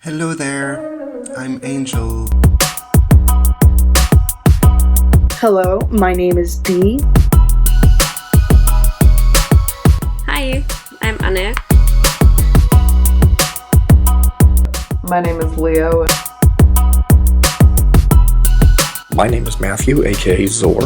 Hello there, I'm Angel. Hello, my name is Dee. Hi, I'm Anne. My name is Leo. My name is Matthew, aka Zor.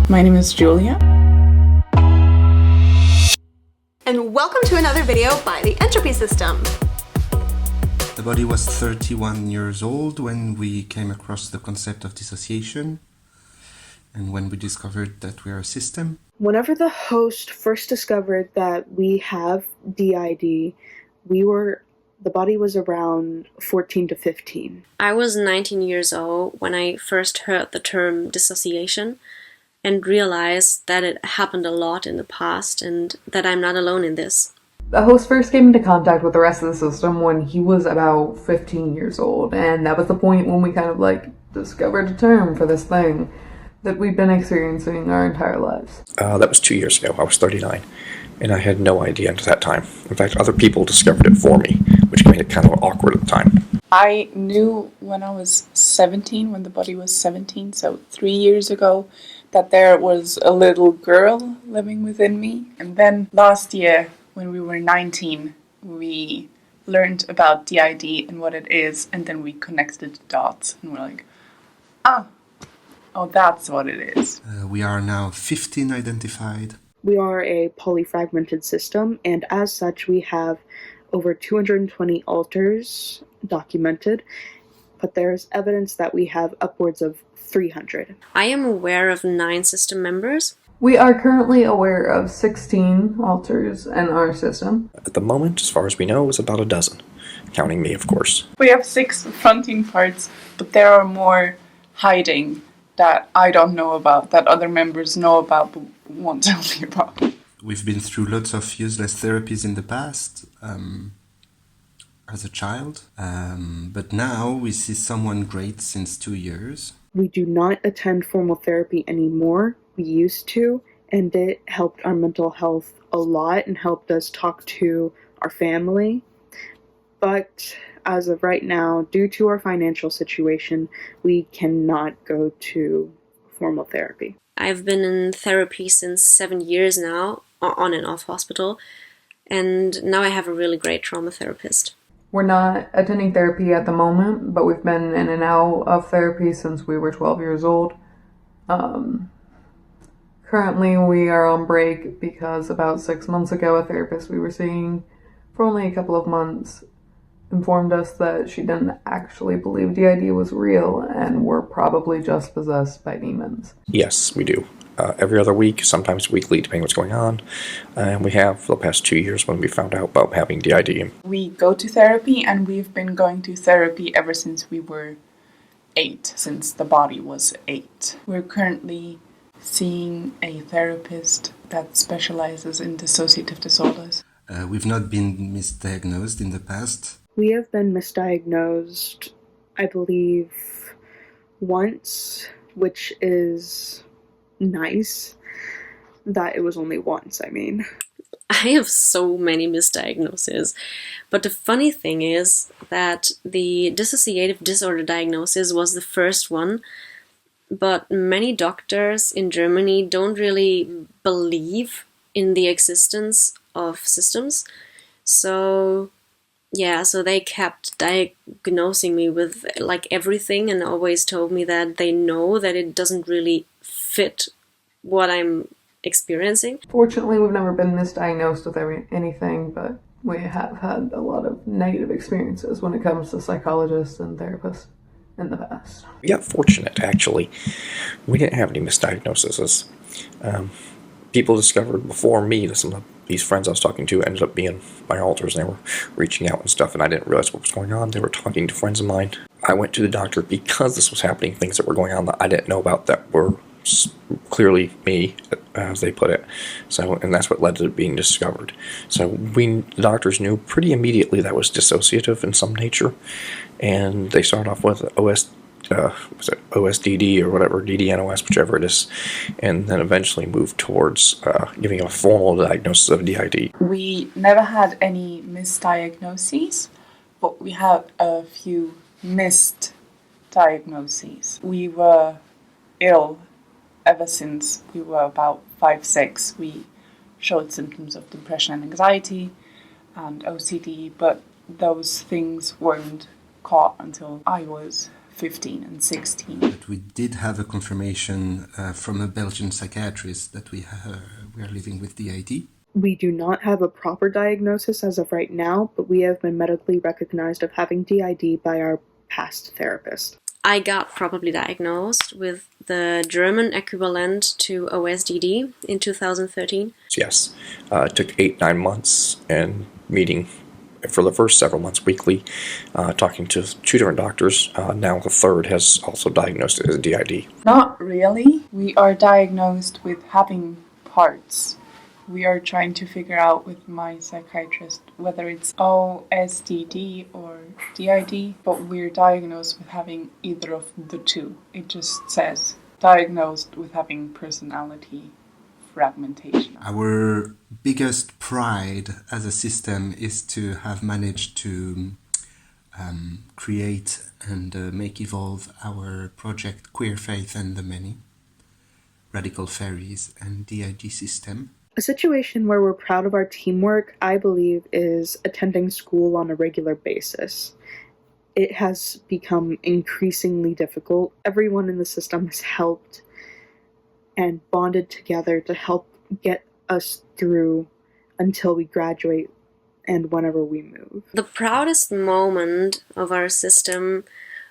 My name is Julia. And welcome to another video by the Entropy system. The body was 31 years old when we came across the concept of dissociation and when we discovered that we are a system. Whenever the host first discovered that we have DID, the body was around 14 to 15. I was 19 years old when I first heard the term dissociation and realized that it happened a lot in the past and that I'm not alone in this. The host first came into contact with the rest of the system when he was about 15 years old, and that was the point when we kind of discovered a term for this thing that we've been experiencing our entire lives. That was 2 years ago. I was 39, and I had no idea until that time. In fact, other people discovered it for me, which made it kind of awkward at the time. I knew when I was 17, when the body was 17, so 3 years ago, that there was a little girl living within me. And then last year, when we were 19, we learned about DID and what it is, and then we connected the dots, and we're like, oh, that's what it is. We are now 15 identified. We are a polyfragmented system, and as such we have over 220 alters documented, but there's evidence that we have upwards of 300. I am aware of 9 system members. We are currently aware of 16 alters in our system. At the moment, as far as we know, it was about a dozen, counting me, of course. We have 6 fronting parts, but there are more hiding that I don't know about, that other members know about but won't tell me about. We've been through lots of useless therapies in the past as a child, but now we see someone great since 2 years. We do not attend formal therapy anymore. We used to, and it helped our mental health a lot and helped us talk to our family. But as of right now, due to our financial situation, we cannot go to formal therapy. I've been in therapy since 7 years now, on and off hospital, and now I have a really great trauma therapist. We're not attending therapy at the moment, but we've been in and out of therapy since we were 12 years old. Currently, we are on break because about 6 months ago, a therapist we were seeing for only a couple of months informed us that she didn't actually believe DID was real and we're probably just possessed by demons. Yes, we do. Every other week, sometimes weekly, depending what's going on. And we have for the past 2 years when we found out about having DID. We go to therapy, and we've been going to therapy ever since we were 8, since the body was 8. We're currently seeing a therapist that specializes in dissociative disorders. We've not been misdiagnosed in the past. We have been misdiagnosed, I believe, once, which is nice that it was only once, I mean. I have so many misdiagnoses, but the funny thing is that the dissociative disorder diagnosis was the first one, but many doctors in Germany don't really believe in the existence of systems, so they kept diagnosing me with everything and always told me that they know that it doesn't really fit what I'm experiencing. Fortunately, we've never been misdiagnosed with anything, but we have had a lot of negative experiences when it comes to psychologists and therapists in the past. We got fortunate, actually. We didn't have any misdiagnoses. People discovered before me that some of these friends I was talking to ended up being my alters, and they were reaching out and stuff, and I didn't realize what was going on. They were talking to friends of mine. I went to the doctor because this was happening, things that were going on that I didn't know about that were clearly me, as they put it. So, and that's what led to it being discovered. So the doctors knew pretty immediately that was dissociative in some nature, and they started off with was it OSDD or whatever, DDNOS, whichever it is, and then eventually moved towards giving a formal diagnosis of DID. We never had any misdiagnoses, but we had a few missed diagnoses. We were ill ever since we were about 5, 6. We showed symptoms of depression and anxiety and OCD, but those things weren't caught until I was 15 and 16. But we did have a confirmation from a Belgian psychiatrist that we are living with DID. We do not have a proper diagnosis as of right now, but we have been medically recognized of having DID by our past therapist. I got properly diagnosed with the German equivalent to OSDD in 2013. Yes, it took 8-9 months and meeting for the first several months weekly, talking to 2 different doctors. Now the third has also diagnosed it as DID. Not really. We are diagnosed with having parts. We are trying to figure out with my psychiatrist whether it's OSDD or DID, but we're diagnosed with having either of the two. It just says diagnosed with having personality fragmentation. Our biggest pride as a system is to have managed to create and make evolve our project Queer Faith and the Many, Radical Fairies and DID system. A situation where we're proud of our teamwork, I believe, is attending school on a regular basis. It has become increasingly difficult. Everyone in the system has helped and bonded together to help get us through until we graduate and whenever we move. The proudest moment of our system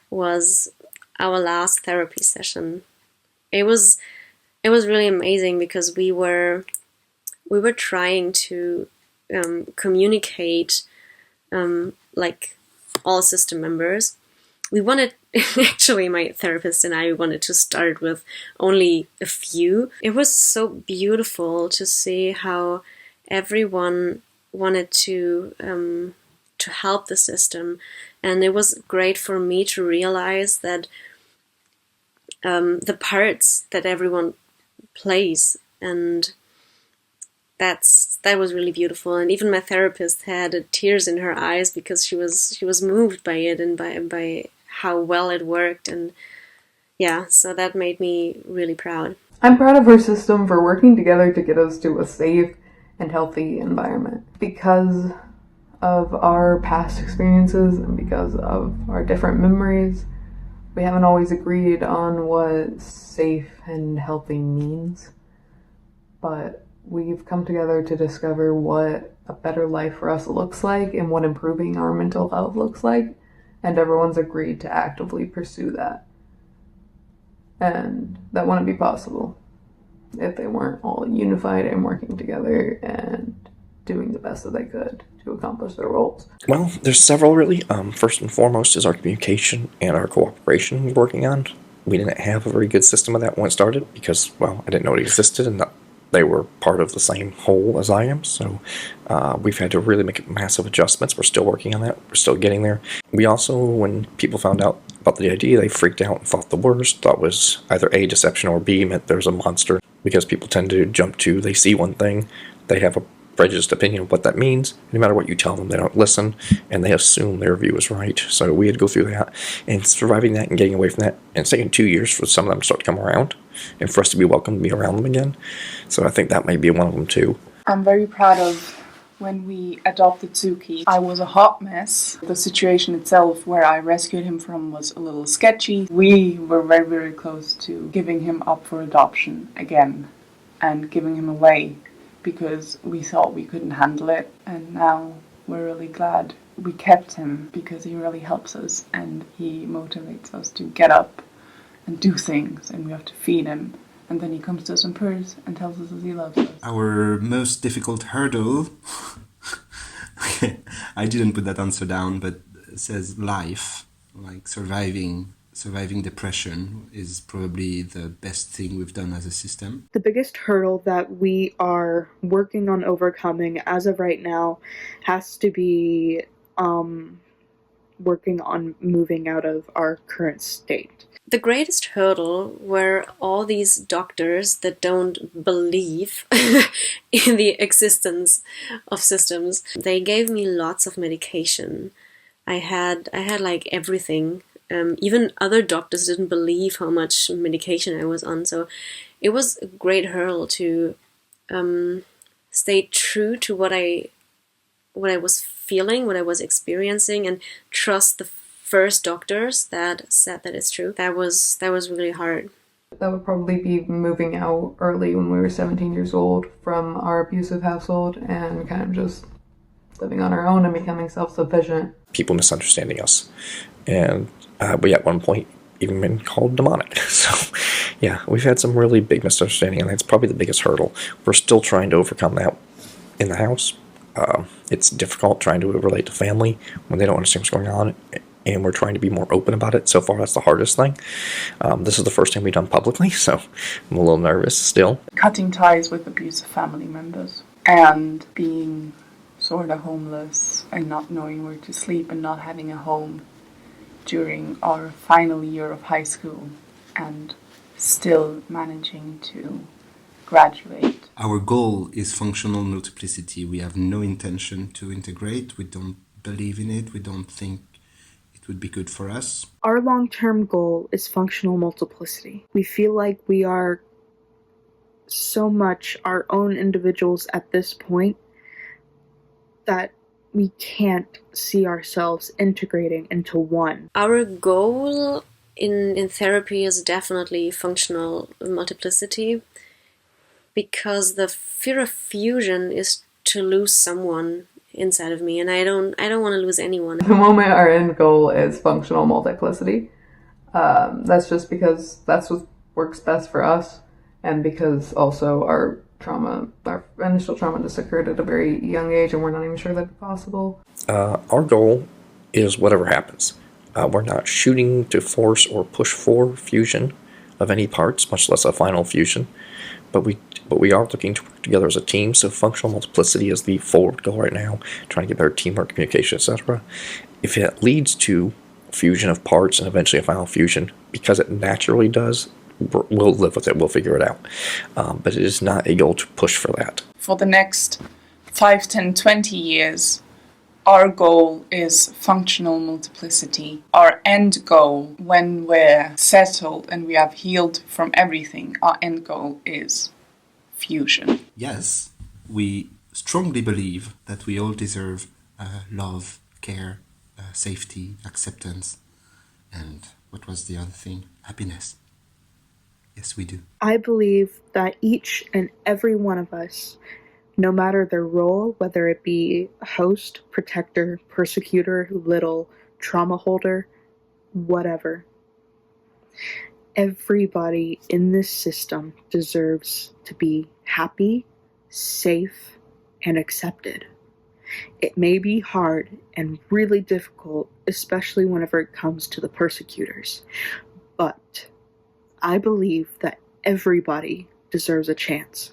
was our last therapy session. It was really amazing because we were trying to communicate like all system members. We wanted, actually my therapist and I wanted to start with only a few. It was so beautiful to see how everyone wanted to help the system, and it was great for me to realize that the parts that everyone plays, and that was really beautiful. And even my therapist had tears in her eyes because she was moved by it and by how well it worked. And yeah, so that made me really proud. I'm proud of our system for working together to get us to a safe and healthy environment. Because of our past experiences and because of our different memories, we haven't always agreed on what safe and healthy means. But we've come together to discover what a better life for us looks like and what improving our mental health looks like, and everyone's agreed to actively pursue that. And that wouldn't be possible if they weren't all unified and working together and doing the best that they could to accomplish their roles. Well, there's several really. First and foremost is our communication and our cooperation we're working on. We didn't have a very good system of that when it started because, well, I didn't know it existed and that they were part of the same whole as I am. So we've had to really make massive adjustments. We're still working on that. We're still getting there. We also, when people found out about the idea, they freaked out and thought the worst. Thought was either A, deception, or B, meant there's a monster. Because people tend to jump to, they see one thing, they have a prejudiced opinion of what that means. No matter what you tell them, they don't listen, and they assume their view is right. So we had to go through that, and surviving that and getting away from that. And it's taken 2 years for some of them to start to come around, and for us to be welcome to be around them again. So I think that might be one of them too. I'm very proud of when we adopted Suki. I was a hot mess. The situation itself where I rescued him from was a little sketchy. We were very, very close to giving him up for adoption again and giving him away because we thought we couldn't handle it. And now we're really glad we kept him because he really helps us and he motivates us to get up and do things, and we have to feed him. And then he comes to us and purrs and tells us that he loves us. Our most difficult hurdle, I didn't put that answer down, but it says life, like surviving depression is probably the best thing we've done as a system. The biggest hurdle that we are working on overcoming as of right now has to be working on moving out of our current state. The greatest hurdle were all these doctors that don't believe in the existence of systems. They gave me lots of medication. I had like everything. Even other doctors didn't believe how much medication I was on. So it was a great hurdle to stay true to what I was feeling, what I was experiencing, and trust the first doctors that said that it's true. That was really hard. That would probably be moving out early when we were 17 years old from our abusive household and kind of just living on our own and becoming self-sufficient. People misunderstanding us. And we at one point even been called demonic. So yeah, we've had some really big misunderstanding, and that's probably the biggest hurdle. We're still trying to overcome that in the house. It's difficult trying to relate to family when they don't understand what's going on, and we're trying to be more open about it. So far, that's the hardest thing. This is the first time we've done publicly, so I'm a little nervous still. Cutting ties with abusive family members and being sort of homeless and not knowing where to sleep and not having a home during our final year of high school and still managing to graduate. Our goal is functional multiplicity. We have no intention to integrate. We don't believe in it. We don't think it would be good for us. Our long-term goal is functional multiplicity. We feel like we are so much our own individuals at this point that we can't see ourselves integrating into one. Our goal in therapy is definitely functional multiplicity, because the fear of fusion is to lose someone inside of me, and I don't want to lose anyone. At the moment, our end goal is functional multiplicity. That's just because that's what works best for us, and because also our initial trauma just occurred at a very young age, and we're not even sure that'd be possible. Our goal is whatever happens. We're not shooting to force or push for fusion of any parts, much less a final fusion, but we are looking to work together as a team. So functional multiplicity is the forward goal right now, trying to get better teamwork, communication, etc. If it leads to fusion of parts and eventually a final fusion, because it naturally does, we'll live with it, we'll figure it out. But it is not a goal to push for that. For the next 5, 10, 20 years, our goal is functional multiplicity. Our end goal, when we're settled and we have healed from everything, our end goal is fusion. Yes, we strongly believe that we all deserve love, care, safety, acceptance, and what was the other thing? Happiness. Yes, we do. I believe that each and every one of us, no matter their role, whether it be host, protector, persecutor, little, trauma holder, whatever, everybody in this system deserves to be happy, safe, and accepted. It may be hard and really difficult, especially whenever it comes to the persecutors, but I believe that everybody deserves a chance.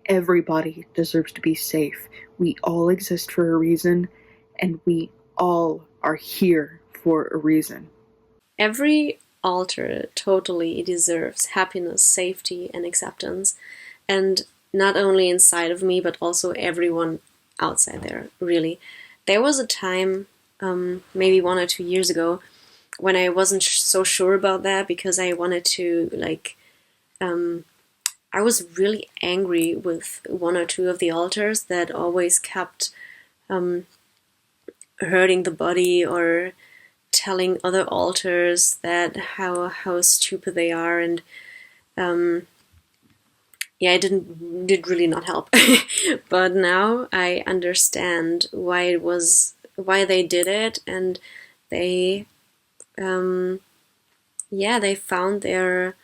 Everybody deserves to be safe. We all exist for a reason, and we all are here for a reason. Every alter totally deserves happiness, safety, and acceptance. And not only inside of me, but also everyone outside there, really. There was a time, maybe 1 or 2 years ago, when I wasn't so sure about that, because I wanted to, I was really angry with 1 or 2 of the alters that always kept hurting the body or telling other alters that how stupid they are, and it did really not help. But now I understand why they did it, and they they found their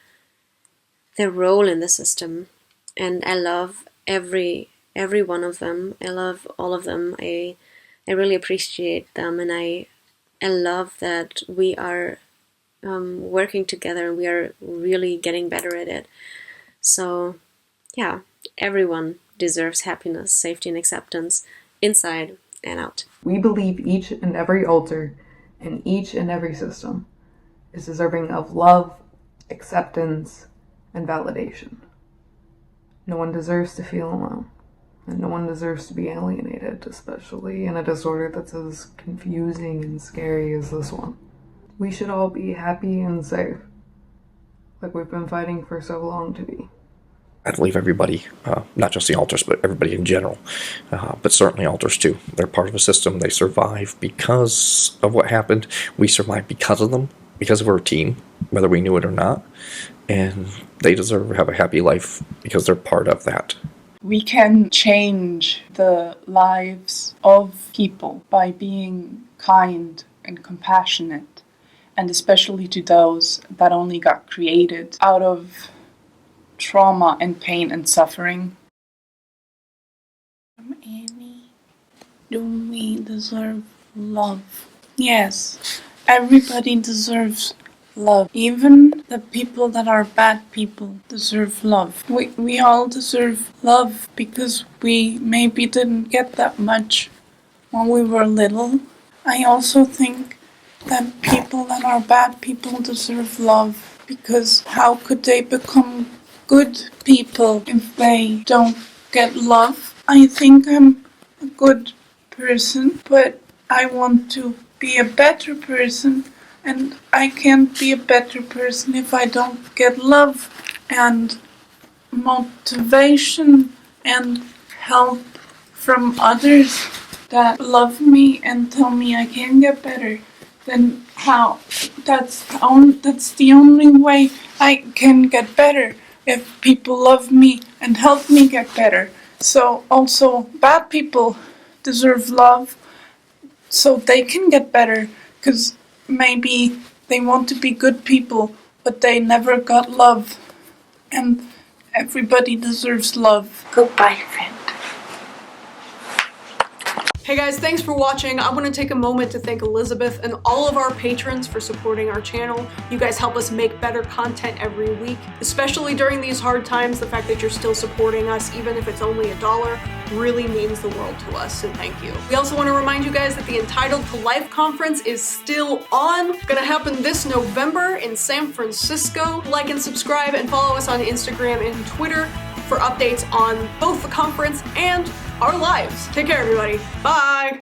role in the system, and I love every one of them. I love all of them. I really appreciate them, and I love that we are working together, and we are really getting better at it. So yeah, everyone deserves happiness, safety, and acceptance, inside and out. We believe each and every alter in each and every system is deserving of love, acceptance, and validation. No one deserves to feel alone, and no one deserves to be alienated, especially in a disorder that's as confusing and scary as this one. We should all be happy and safe, like we've been fighting for so long to be. I believe everybody, not just the alters, but everybody in general, but certainly alters too. They're part of a system. They survive because of what happened. We survive because of them, because we're a team, whether we knew it or not. And they deserve to have a happy life because they're part of that. We can change the lives of people by being kind and compassionate, and especially to those that only got created out of trauma and pain and suffering. Annie, do we deserve love? Yes, everybody deserves love. Even the people that are bad people deserve love. We all deserve love because we maybe didn't get that much when we were little. I also think that people that are bad people deserve love, because how could they become good people if they don't get love? I think I'm a good person, but I want to be a better person, and I can't be a better person if I don't get love and motivation and help from others that love me and tell me I can get better. Then how? That's the only way I can get better, if people love me and help me get better. So also bad people deserve love so they can get better, because maybe they want to be good people but they never got love, and everybody deserves love. Goodbye, friend. Hey guys, thanks for watching. I want to take a moment to thank Elizabeth and all of our patrons for supporting our channel. You guys help us make better content every week, especially during these hard times. The fact that you're still supporting us, even if it's only $1, really means the world to us, so thank you. We also want to remind you guys that the Entitled to Life conference is still on. Gonna happen this November in San Francisco. Like and subscribe and follow us on Instagram and Twitter for updates on both the conference and our lives. Take care, everybody. Bye.